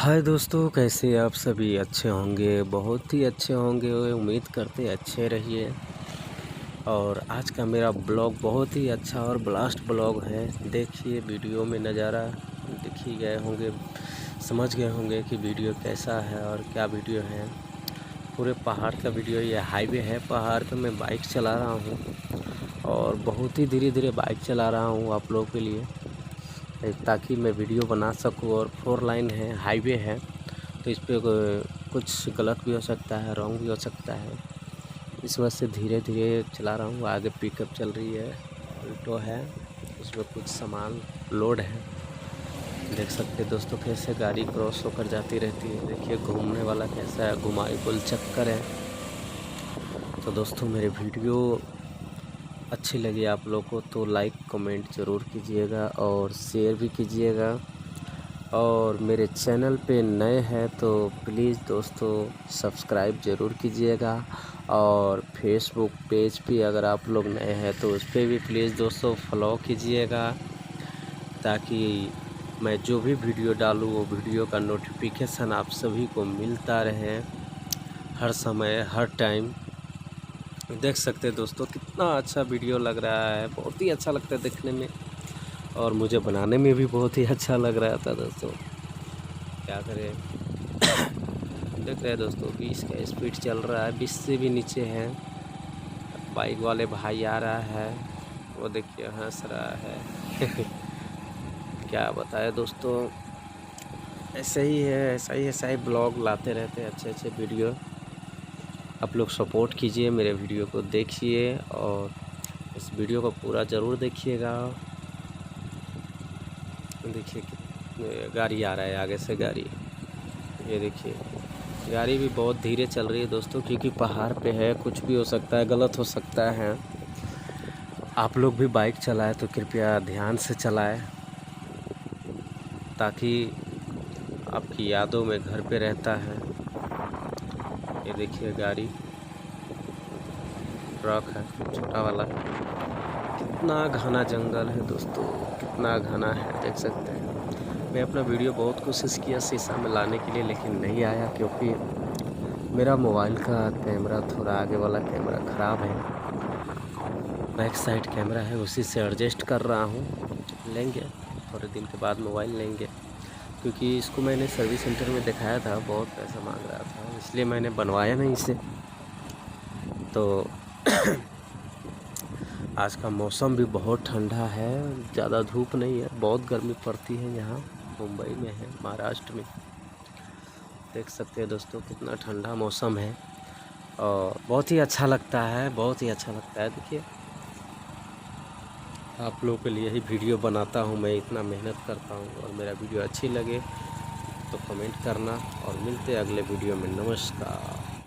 हाय दोस्तों, कैसे आप सभी अच्छे होंगे, बहुत ही अच्छे होंगे। उम्मीद करते अच्छे रहिए। और आज का मेरा ब्लॉग बहुत ही अच्छा और ब्लास्ट ब्लॉग है। देखिए वीडियो में नज़ारा दिख ही गए होंगे, समझ गए होंगे कि वीडियो कैसा है और क्या वीडियो है। पूरे पहाड़ का वीडियो, ये हाईवे है, पहाड़ पे मैं बाइक चला रहा हूँ और बहुत ही धीरे धीरे बाइक चला रहा हूँ आप लोगों के लिए, ताकि मैं वीडियो बना सकूँ। और 4 लाइन है, हाईवे है, तो इस पे कुछ गलत भी हो सकता है, रॉन्ग भी हो सकता है। इस वजह से धीरे धीरे चला रहा हूँ। आगे पिकअप चल रही है, ऑल्टो है, उसमें कुछ सामान लोड है। देख सकते हैं दोस्तों कैसे गाड़ी क्रॉस होकर जाती रहती है। देखिए घूमने वाला कैसा है, घुमाई गोल चक्कर है। तो दोस्तों मेरे वीडियो अच्छी लगी आप लोग को तो लाइक कमेंट ज़रूर कीजिएगा और शेयर भी कीजिएगा। और मेरे चैनल पे नए हैं तो प्लीज़ दोस्तों सब्सक्राइब ज़रूर कीजिएगा। और फेसबुक पेज पे अगर आप लोग नए हैं तो उस पर भी प्लीज़ दोस्तों फॉलो कीजिएगा, ताकि मैं जो भी वीडियो डालूँ वो वीडियो का नोटिफिकेशन आप सभी को मिलता रहे, हर समय हर टाइम। देख सकते हैं दोस्तों कितना अच्छा वीडियो लग रहा है, बहुत ही अच्छा लगता है देखने में और मुझे बनाने में भी बहुत ही अच्छा लग रहा था दोस्तों। क्या करें देख रहे हैं दोस्तों 20 का स्पीड चल रहा है, 20 से भी नीचे है। बाइक वाले भाई आ रहा है, वो देखिए हंस रहा है क्या बताए दोस्तों, ऐसे ही है, ऐसा ही ब्लॉग लाते रहते हैं, अच्छे अच्छे वीडियो। आप लोग सपोर्ट कीजिए, मेरे वीडियो को देखिए और इस वीडियो को पूरा ज़रूर देखिएगा। देखिए गाड़ी आ रहा है, आगे से गाड़ी, ये देखिए गाड़ी भी बहुत धीरे चल रही है दोस्तों, क्योंकि पहाड़ पे है, कुछ भी हो सकता है, गलत हो सकता है। आप लोग भी बाइक चलाएं तो कृपया ध्यान से चलाएं, ताकि आपकी यादों में घर पे रहता है। ये देखिए गाड़ी, ट्रक है छोटा वाला। कितना घना जंगल है दोस्तों, कितना घना है, देख सकते हैं। मैं अपना वीडियो बहुत कोशिश किया शीशा में लाने के लिए, लेकिन नहीं आया, क्योंकि मेरा मोबाइल का कैमरा, थोड़ा आगे वाला कैमरा ख़राब है। बैक साइड कैमरा है, उसी से एडजस्ट कर रहा हूँ। लेंगे थोड़े दिन के बाद मोबाइल लेंगे, क्योंकि इसको मैंने सर्विस सेंटर में दिखाया था, बहुत पैसा मांग रहा था, इसलिए मैंने बनवाया नहीं इसे। तो आज का मौसम भी बहुत ठंडा है, ज़्यादा धूप नहीं है, बहुत गर्मी पड़ती है यहाँ। मुंबई में है, महाराष्ट्र में। देख सकते हैं दोस्तों कितना ठंडा मौसम है और बहुत ही अच्छा लगता है, बहुत ही अच्छा लगता है। देखिए आप लोगों के लिए ही वीडियो बनाता हूँ मैं, इतना मेहनत करता हूँ। और मेरा वीडियो अच्छी लगे तो कमेंट करना, और मिलते हैं अगले वीडियो में। नमस्कार।